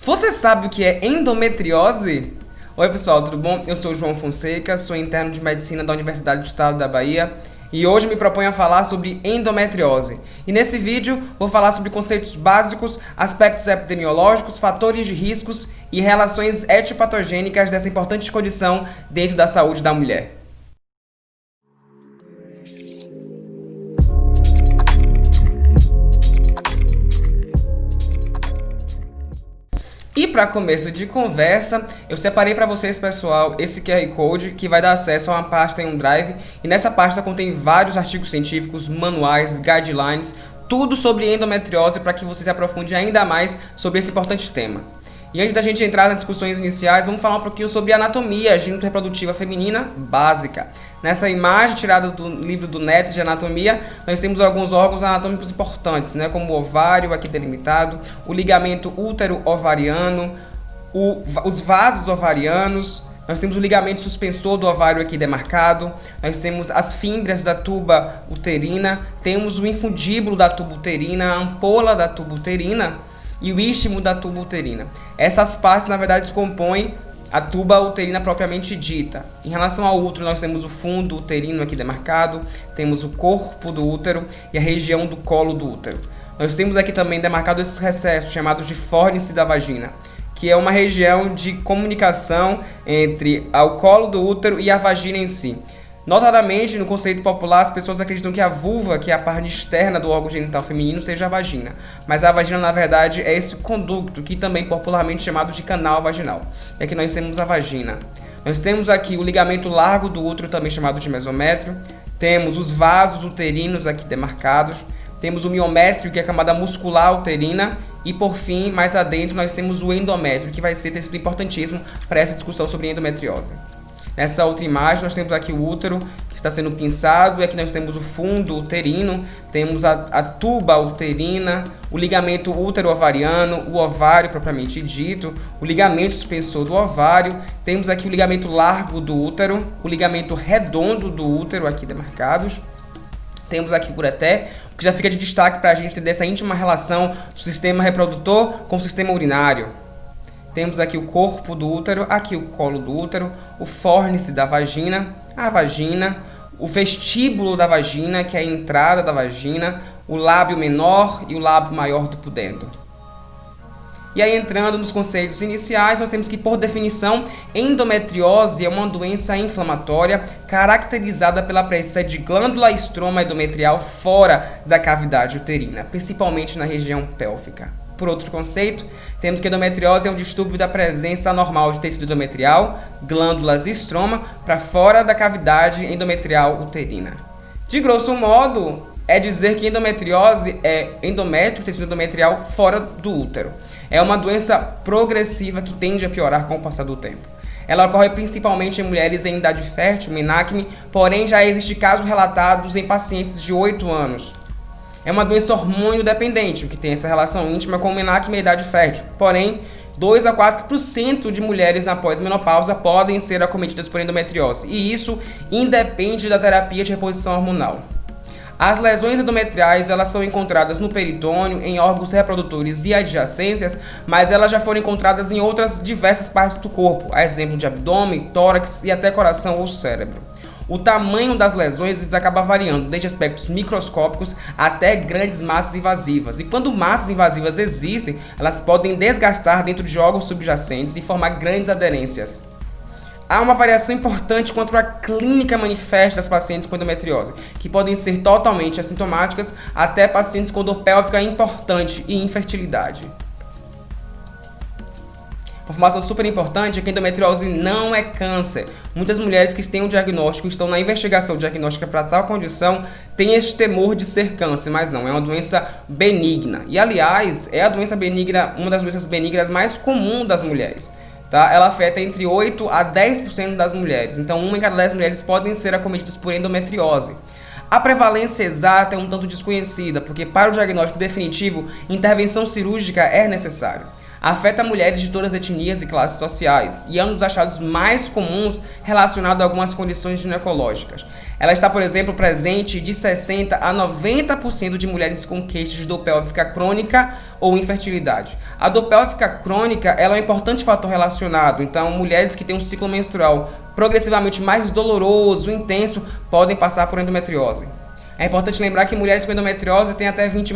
Você sabe o que é endometriose? Oi pessoal, tudo bom? Eu sou o João Fonseca, sou interno de medicina da Universidade do Estado da Bahia e hoje me proponho a falar sobre endometriose. E nesse vídeo vou falar sobre conceitos básicos, aspectos epidemiológicos, fatores de riscos e relações etiopatogênicas dessa importante condição dentro da saúde da mulher. E para começo de conversa, eu separei para vocês, pessoal, esse QR Code que vai dar acesso a uma pasta em um Drive. E nessa pasta contém vários artigos científicos, manuais, guidelines, tudo sobre endometriose para que você se aprofunde ainda mais sobre esse importante tema. E antes da gente entrar nas discussões iniciais, vamos falar um pouquinho sobre anatomia genitorreprodutiva feminina básica. Nessa imagem tirada do livro do NET de anatomia, nós temos alguns órgãos anatômicos importantes, como o ovário aqui delimitado, o ligamento útero-ovariano, os vasos ovarianos, nós temos o ligamento suspensor do ovário aqui demarcado, nós temos as fímbrias da tuba uterina, temos o infundíbulo da tuba uterina, a ampola da tuba uterina, e o istmo da tuba uterina. Essas partes, na verdade, compõem a tuba uterina propriamente dita. Em relação ao útero, nós temos o fundo uterino aqui demarcado, temos o corpo do útero e a região do colo do útero. Nós temos aqui também demarcado esses recessos, chamados de fórnice da vagina, que é uma região de comunicação entre o colo do útero e a vagina em si. Notadamente, no conceito popular, as pessoas acreditam que a vulva, que é a parte externa do órgão genital feminino, seja a vagina. Mas a vagina, na verdade, é esse conducto, que também popularmente chamado de canal vaginal. E aqui nós temos a vagina. Nós temos aqui o ligamento largo do útero, também chamado de mesométrio. Temos os vasos uterinos aqui demarcados. Temos o miométrio, que é a camada muscular uterina. E, por fim, mais adentro, nós temos o endométrio, que vai ser tecido importantíssimo para essa discussão sobre endometriose. Nessa outra imagem, nós temos aqui o útero que está sendo pinçado, e aqui nós temos o fundo uterino, temos a tuba uterina, o ligamento útero-ovariano, o ovário propriamente dito, o ligamento suspensor do ovário, temos aqui o ligamento largo do útero, o ligamento redondo do útero aqui demarcados, temos aqui o ureter, o que já fica de destaque para a gente entender essa íntima relação do sistema reprodutor com o sistema urinário. Temos aqui o corpo do útero, aqui o colo do útero, o fórnice da vagina, a vagina, o vestíbulo da vagina, que é a entrada da vagina, o lábio menor e o lábio maior do pudendo. E aí, entrando nos conceitos iniciais, nós temos que, por definição, endometriose é uma doença inflamatória caracterizada pela presença de glândula estroma endometrial fora da cavidade uterina, principalmente na região pélvica. Por outro conceito, temos que a endometriose é um distúrbio da presença anormal de tecido endometrial, glândulas e estroma para fora da cavidade endometrial uterina. De grosso modo, é dizer que endometriose é endométrio, tecido endometrial fora do útero. É uma doença progressiva que tende a piorar com o passar do tempo. Ela ocorre principalmente em mulheres em idade fértil, menacme, porém já existem casos relatados em pacientes de 8 anos. É uma doença hormônio dependente, que tem essa relação íntima com o menacme e a idade fértil. Porém, 2 a 4% de mulheres na pós-menopausa podem ser acometidas por endometriose. E isso independe da terapia de reposição hormonal. As lesões endometriais, elas são encontradas no peritônio, em órgãos reprodutores e adjacências, mas elas já foram encontradas em outras diversas partes do corpo, a exemplo de abdômen, tórax e até coração ou cérebro. O tamanho das lesões acaba variando, desde aspectos microscópicos até grandes massas invasivas. E quando massas invasivas existem, elas podem desgastar dentro de órgãos subjacentes e formar grandes aderências. Há uma variação importante quanto à clínica manifesta das pacientes com endometriose, que podem ser totalmente assintomáticas até pacientes com dor pélvica importante e infertilidade. Uma informação super importante é que a endometriose não é câncer. Muitas mulheres que têm um diagnóstico, estão na investigação diagnóstica para tal condição, têm esse temor de ser câncer, mas não, é uma doença benigna. E, aliás, é a doença benigna, uma das doenças benignas mais comuns das mulheres. Ela afeta entre 8 a 10% das mulheres, então 1 em cada 10 mulheres podem ser acometidas por endometriose. A prevalência exata é um tanto desconhecida, porque para o diagnóstico definitivo, intervenção cirúrgica é necessária. Afeta mulheres de todas as etnias e classes sociais e é um dos achados mais comuns relacionado a algumas condições ginecológicas. Ela está, por exemplo, presente de 60% a 90% de mulheres com queixas de dor pélvica crônica ou infertilidade. A dor pélvica crônica ela é um importante fator relacionado, então mulheres que têm um ciclo menstrual progressivamente mais doloroso, intenso, podem passar por endometriose. É importante lembrar que mulheres com endometriose têm até 20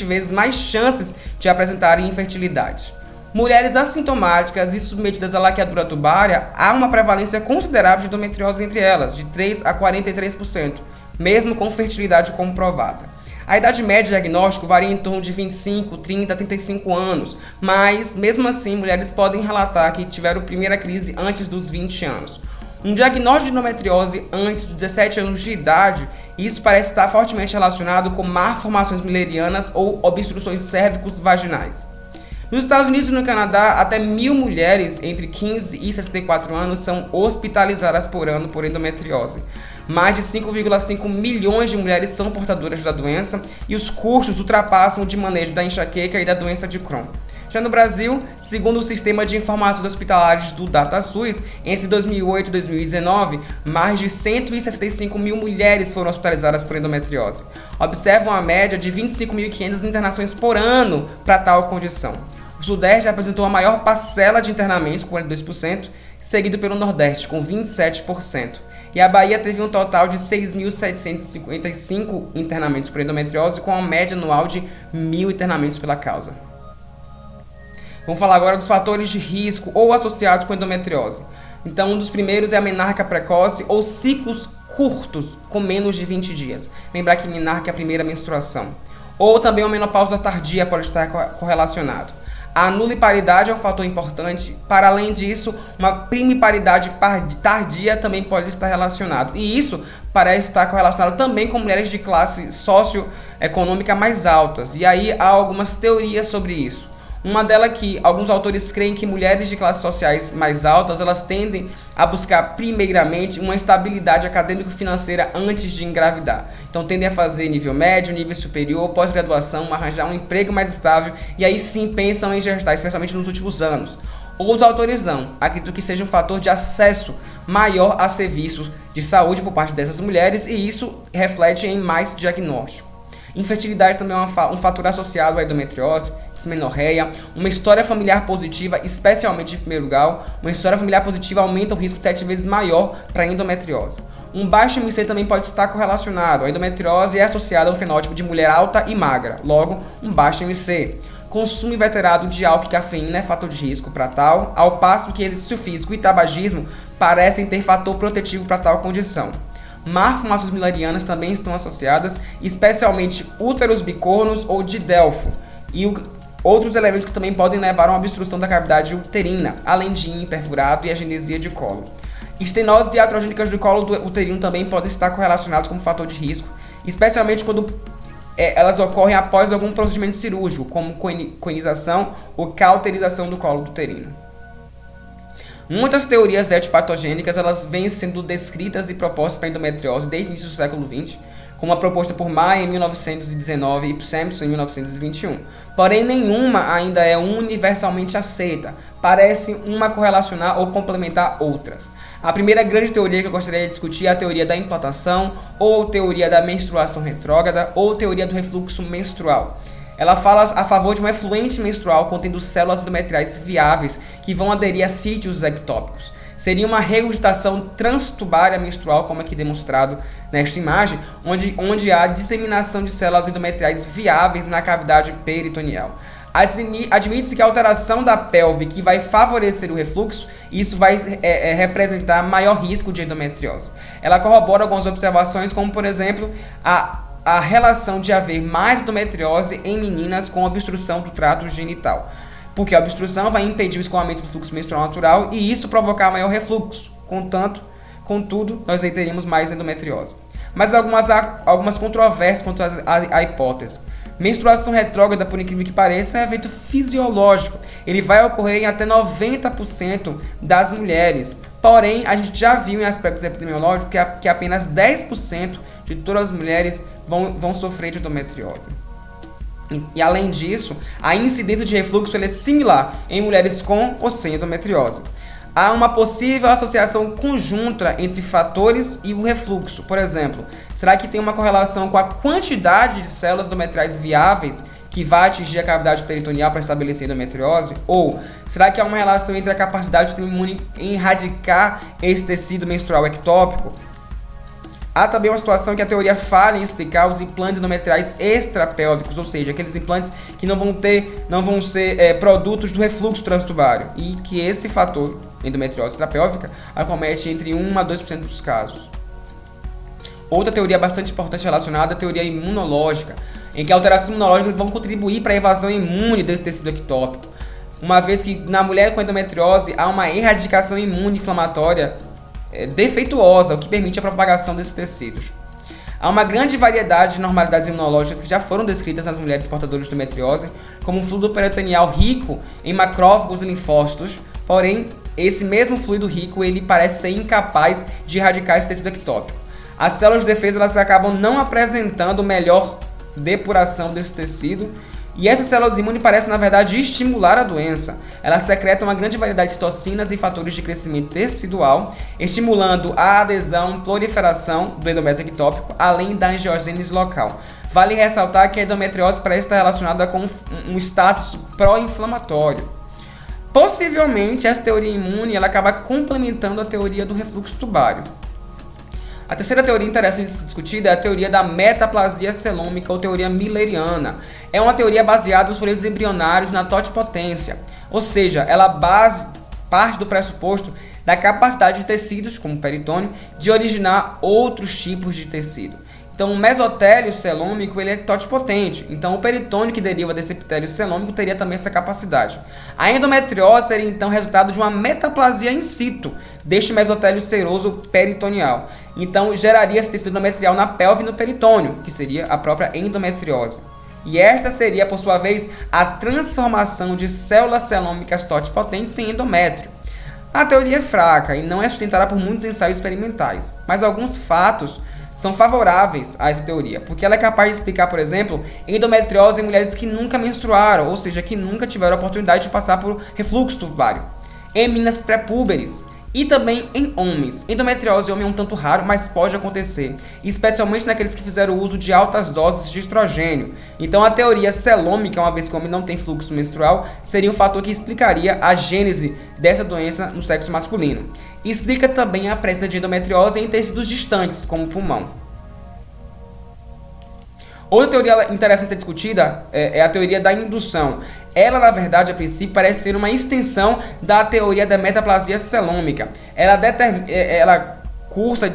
vezes mais chances de apresentarem infertilidade. Mulheres assintomáticas e submetidas à laqueadura tubária, há uma prevalência considerável de endometriose entre elas, de 3 a 43%, mesmo com fertilidade comprovada. A idade média de diagnóstico varia em torno de 25, 30, 35 anos, mas, mesmo assim, mulheres podem relatar que tiveram primeira crise antes dos 20 anos. Um diagnóstico de endometriose antes de 17 anos de idade, isso parece estar fortemente relacionado com malformações müllerianas ou obstruções cérvicos vaginais. Nos Estados Unidos e no Canadá, até 1.000 mulheres entre 15 e 64 anos são hospitalizadas por ano por endometriose. Mais de 5,5 milhões de mulheres são portadoras da doença e os custos ultrapassam o de manejo da enxaqueca e da doença de Crohn. Já no Brasil, segundo o Sistema de Informações Hospitalares do DataSUS, entre 2008 e 2019, mais de 165 mil mulheres foram hospitalizadas por endometriose. Observam uma média de 25.500 internações por ano para tal condição. O Sudeste apresentou a maior parcela de internamentos, 42%, seguido pelo Nordeste, com 27%. E a Bahia teve um total de 6.755 internamentos por endometriose, com uma média anual de 1.000 internamentos pela causa. Vamos falar agora dos fatores de risco ou associados com endometriose. Então, um dos primeiros é a menarca precoce ou ciclos curtos, com menos de 20 dias. Lembrar que menarca é a primeira menstruação. Ou também uma menopausa tardia pode estar correlacionado. A nuliparidade é um fator importante. Para além disso, uma primiparidade tardia também pode estar relacionado. E isso parece estar correlacionado também com mulheres de classe socioeconômica mais altas. E aí há algumas teorias sobre isso. Uma delas é que alguns autores creem que mulheres de classes sociais mais altas, elas tendem a buscar primeiramente uma estabilidade acadêmico-financeira antes de engravidar. Então tendem a fazer nível médio, nível superior, pós-graduação, arranjar um emprego mais estável e aí sim pensam em gestar, especialmente nos últimos anos. Outros autores não, acredito que seja um fator de acesso maior a serviços de saúde por parte dessas mulheres e isso reflete em mais diagnóstico. Infertilidade também é um fator associado à endometriose, dismenorreia, uma história familiar positiva, especialmente de primeiro grau. Uma história familiar positiva aumenta o risco de 7 vezes maior para endometriose. Um baixo MC também pode estar correlacionado. A endometriose é associada a um fenótipo de mulher alta e magra, logo, um baixo MC. Consumo inveterado de álcool e cafeína é fator de risco para tal, ao passo que exercício físico e tabagismo parecem ter fator protetivo para tal condição. Malformações müllerianas também estão associadas, especialmente úteros bicornos ou de Delfo, e outros elementos que também podem levar a uma obstrução da cavidade uterina, além de rim perfurado e agenesia de colo. Estenoses iatrogênicas do colo uterino também podem estar correlacionadas como fator de risco, especialmente quando elas ocorrem após algum procedimento cirúrgico, como conização ou cauterização do colo uterino. Muitas teorias etiopatogênicas elas vêm sendo descritas e propostas para endometriose desde o início do século XX, como a proposta por Maia em 1919 e por Sampson em 1921. Porém, nenhuma ainda é universalmente aceita. Parece uma correlacionar ou complementar outras. A primeira grande teoria que eu gostaria de discutir é a teoria da implantação, ou teoria da menstruação retrógrada, ou teoria do refluxo menstrual. Ela fala a favor de um efluente menstrual contendo células endometriais viáveis que vão aderir a sítios ectópicos. Seria uma regurgitação transtubária menstrual, como aqui demonstrado nesta imagem, onde há disseminação de células endometriais viáveis na cavidade peritoneal. Admite-se que a alteração da pelve que vai favorecer o refluxo, isso vai representar maior risco de endometriose. Ela corrobora algumas observações, como por exemplo, a relação de haver mais endometriose em meninas com obstrução do trato genital. Porque a obstrução vai impedir o escoamento do fluxo menstrual natural e isso provocar maior refluxo. Contudo, nós aí teríamos mais endometriose. Mas algumas controvérsias quanto à hipótese. Menstruação retrógrada, por incrível que pareça, é um evento fisiológico. Ele vai ocorrer em até 90% das mulheres. Porém, a gente já viu em aspectos epidemiológicos que apenas 10% de todas as mulheres vão sofrer de endometriose. E além disso, a incidência de refluxo é similar em mulheres com ou sem endometriose. Há uma possível associação conjunta entre fatores e o refluxo. Por exemplo, será que tem uma correlação com a quantidade de células endometriais viáveis que vai atingir a cavidade peritoneal para estabelecer endometriose? Ou será que há uma relação entre a capacidade do sistema imune em erradicar esse tecido menstrual ectópico? Há também uma situação que a teoria falha em explicar os implantes endometriais extrapélvicos, ou seja, aqueles implantes que não vão ser produtos do refluxo transtubário, e que esse fator, endometriose extrapélvica, acomete entre 1 a 2% dos casos. Outra teoria bastante importante relacionada é a teoria imunológica, em que alterações imunológicas vão contribuir para a evasão imune desse tecido ectópico, uma vez que na mulher com endometriose há uma erradicação imune inflamatória defeituosa, o que permite a propagação desses tecidos. Há uma grande variedade de normalidades imunológicas que já foram descritas nas mulheres portadoras de endometriose, como um fluido peritoneal rico em macrófagos e linfócitos, porém, esse mesmo fluido rico ele parece ser incapaz de erradicar esse tecido ectópico. As células de defesa elas acabam não apresentando melhor depuração desse tecido, e essas células imunes parecem, na verdade, estimular a doença. Elas secretam uma grande variedade de citocinas e fatores de crescimento tecidual, estimulando a adesão e proliferação do endométrio ectópico, além da angiogênese local. Vale ressaltar que a endometriose parece estar relacionada com um status pró-inflamatório. Possivelmente, essa teoria imune ela acaba complementando a teoria do refluxo tubário. A terceira teoria interessante de ser discutida é a teoria da metaplasia celômica ou teoria milleriana. É uma teoria baseada nos folhetos embrionários na totipotência, ou seja, ela parte do pressuposto da capacidade de tecidos, como o peritônio, de originar outros tipos de tecido. Então, o mesotélio celômico ele é totipotente, então o peritônio que deriva desse epitélio celômico teria também essa capacidade. A endometriose seria então resultado de uma metaplasia in situ deste mesotélio seroso peritoneal. Então, geraria esse tecido endometrial na pelve e no peritônio, que seria a própria endometriose. E esta seria, por sua vez, a transformação de células celômicas totipotentes em endométrio. A teoria é fraca e não é sustentada por muitos ensaios experimentais, mas alguns fatos são favoráveis a essa teoria, porque ela é capaz de explicar, por exemplo, endometriose em mulheres que nunca menstruaram, ou seja, que nunca tiveram a oportunidade de passar por refluxo tubário, em meninas pré-púberes e também em homens. Endometriose em homem é um tanto raro, mas pode acontecer, especialmente naqueles que fizeram uso de altas doses de estrogênio. Então a teoria celômica, uma vez que o homem não tem fluxo menstrual, seria um fator que explicaria a gênese dessa doença no sexo masculino. E explica também a presença de endometriose em tecidos distantes, como o pulmão. Outra teoria interessante de ser discutida é a teoria da indução. Ela, na verdade, a princípio, parece ser uma extensão da teoria da metaplasia celômica. Ela cursa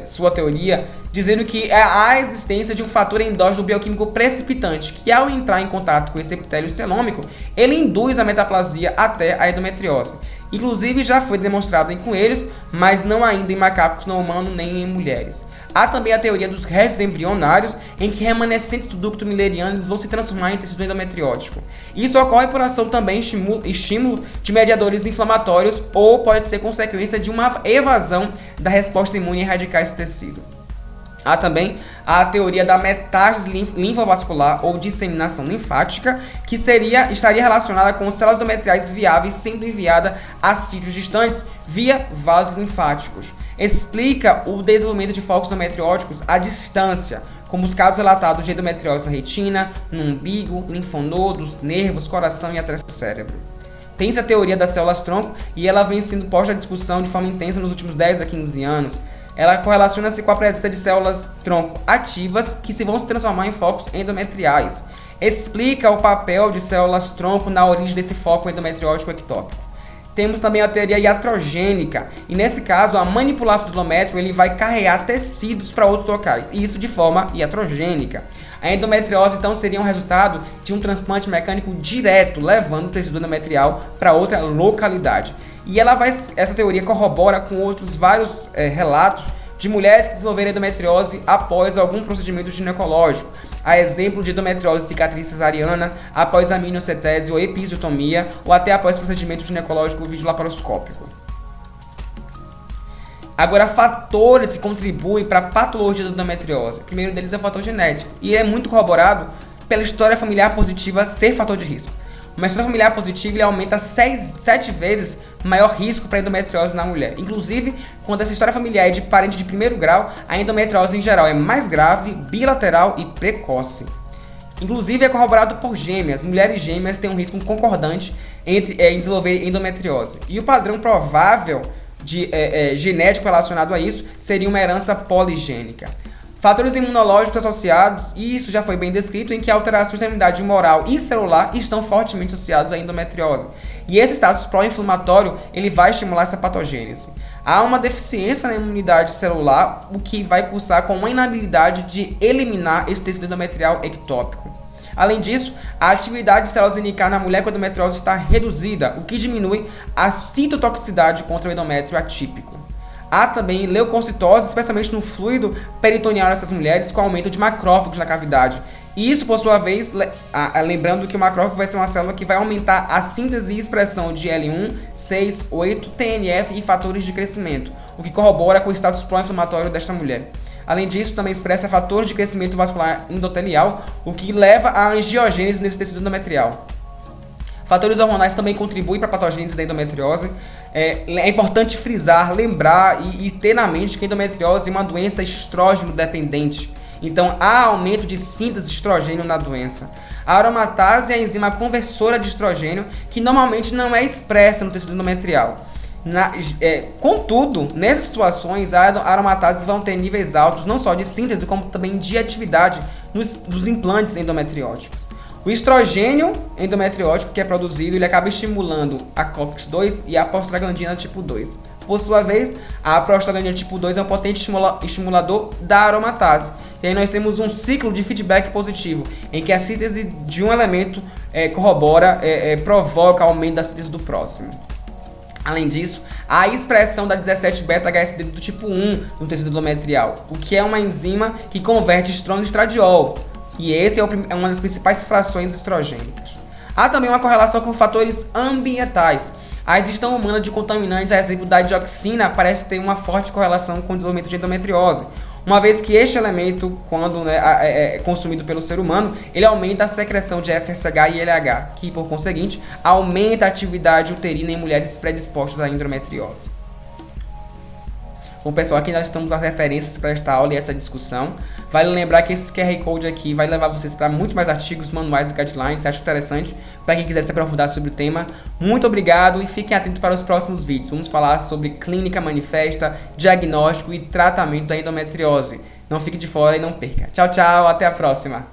sua teoria dizendo que há a existência de um fator endógeno bioquímico precipitante, que ao entrar em contato com esse epitélio celômico, ele induz a metaplasia até a endometriose. Inclusive já foi demonstrado em coelhos, mas não ainda em macacos não humanos nem em mulheres. Há também a teoria dos restos embrionários, em que remanescentes do ducto milleriano eles vão se transformar em tecido endometriótico. Isso ocorre por ação também estímulo de mediadores inflamatórios ou pode ser consequência de uma evasão da resposta imune a erradicar esse tecido. Há também a teoria da metástase linfovascular ou disseminação linfática, que estaria relacionada com células endometriais viáveis sendo enviadas a sítios distantes via vasos linfáticos. Explica o desenvolvimento de focos endometrióticos à distância, como os casos relatados de endometriose na retina, no umbigo, linfonodos, nervos, coração e até cérebro. Tem-se a teoria das células-tronco e ela vem sendo posta à discussão de forma intensa nos últimos 10 a 15 anos. Ela correlaciona-se com a presença de células-tronco ativas que se vão se transformar em focos endometriais. Explica o papel de células-tronco na origem desse foco endometriótico ectópico. Temos também a teoria iatrogênica, e nesse caso a manipulação do endométrio ele vai carregar tecidos para outros locais, e isso de forma iatrogênica. A endometriose então seria um resultado de um transplante mecânico direto, levando o tecido endometrial para outra localidade. E essa teoria corrobora com outros vários relatos de mulheres que desenvolveram endometriose após algum procedimento ginecológico. A exemplo de endometriose cicatriz cesariana, após amniocentese ou episiotomia, ou até após procedimento ginecológico videolaparoscópico. Agora, fatores que contribuem para a patologia da endometriose. O primeiro deles é o fator genético, e é muito corroborado pela história familiar positiva ser fator de risco. Uma história familiar positiva ele aumenta 7 vezes maior risco para endometriose na mulher. Inclusive, quando essa história familiar é de parente de primeiro grau, a endometriose em geral é mais grave, bilateral e precoce. Inclusive, é corroborado por gêmeas. Mulheres gêmeas têm um risco concordante em desenvolver endometriose. E o padrão provável genético relacionado a isso seria uma herança poligênica. Fatores imunológicos associados, e isso já foi bem descrito, em que alterações da imunidade humoral e celular estão fortemente associados à endometriose. E esse status pró-inflamatório, ele vai estimular essa patogênese. Há uma deficiência na imunidade celular, o que vai cursar com uma inabilidade de eliminar esse tecido endometrial ectópico. Além disso, a atividade de células NK na mulher com endometriose está reduzida, o que diminui a citotoxicidade contra o endométrio atípico. Há também leucocitose, especialmente no fluido peritoneal dessas mulheres, com aumento de macrófagos na cavidade. E isso, por sua vez, lembrando que o macrófago vai ser uma célula que vai aumentar a síntese e expressão de L1, 6, 8, TNF e fatores de crescimento, o que corrobora com o status pró-inflamatório desta mulher. Além disso, também expressa fatores de crescimento vascular endotelial, o que leva à angiogênese nesse tecido endometrial. Fatores hormonais também contribuem para a patogênese da endometriose. É importante frisar, lembrar e ter na mente que a endometriose é uma doença estrógeno dependente. Então, há aumento de síntese de estrogênio na doença. A aromatase é a enzima conversora de estrogênio, que normalmente não é expressa no tecido endometrial. Contudo, nessas situações, a aromatase vão ter níveis altos, não só de síntese, como também de atividade dos implantes endometrióticos. O estrogênio endometriótico que é produzido, ele acaba estimulando a COX-2 e a prostaglandina tipo 2. Por sua vez, a prostaglandina tipo 2 é um potente estimulador da aromatase. E aí nós temos um ciclo de feedback positivo, em que a síntese de um elemento provoca aumento da síntese do próximo. Além disso, a expressão da 17-beta-HSD do tipo 1 no tecido endometrial, o que é uma enzima que converte estrona em estradiol. E esse é uma das principais frações estrogênicas. Há também uma correlação com fatores ambientais. A ingestão humana de contaminantes, a exemplo da dioxina, parece ter uma forte correlação com o desenvolvimento de endometriose, uma vez que este elemento, quando é consumido pelo ser humano, ele aumenta a secreção de FSH e LH, que, por conseguinte, aumenta a atividade uterina em mulheres predispostas à endometriose. Bom, pessoal, aqui nós estamos as referências para esta aula e essa discussão. Vale lembrar que esse QR Code aqui vai levar vocês para muito mais artigos, manuais e guidelines. Acho interessante para quem quiser se aprofundar sobre o tema. Muito obrigado e fiquem atentos para os próximos vídeos. Vamos falar sobre clínica manifesta, diagnóstico e tratamento da endometriose. Não fique de fora e não perca. Tchau, tchau. Até a próxima.